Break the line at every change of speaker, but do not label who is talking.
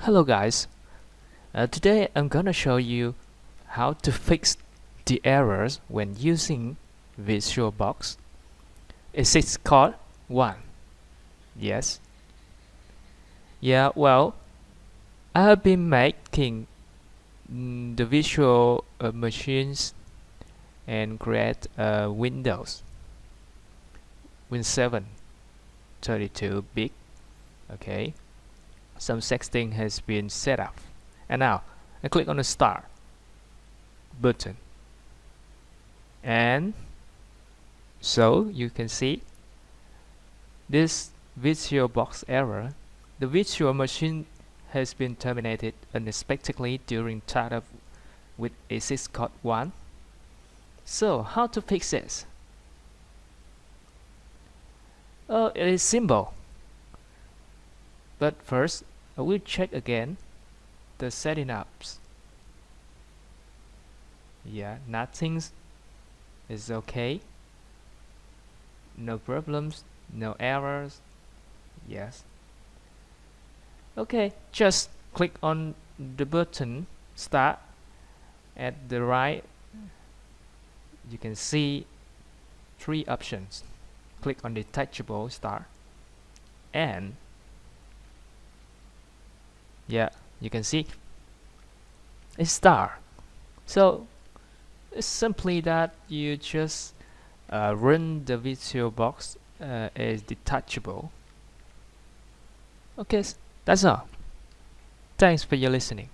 Hello guys, today I'm gonna show you how to fix the errors when using VirtualBox. Is it called 1? Yes. Yeah, well, I have been making the virtual machines and create Windows 7 32-bit. Okay, some setting has been set up, and now I click on the start button, and so you can see this VirtualBox error. The virtual machine has been terminated unexpectedly during startup with access code 1. So how to fix this? It is simple, but first I will check again the setting ups. Yeah, nothing is okay, no problems, no errors. Yes. Okay, just click on the button start. At the right you can see 3 options. Click on detachable start, and yeah, you can see it's start. So it's simply that you just run the VirtualBox as detachable. Okay, that's all. Thanks for your listening.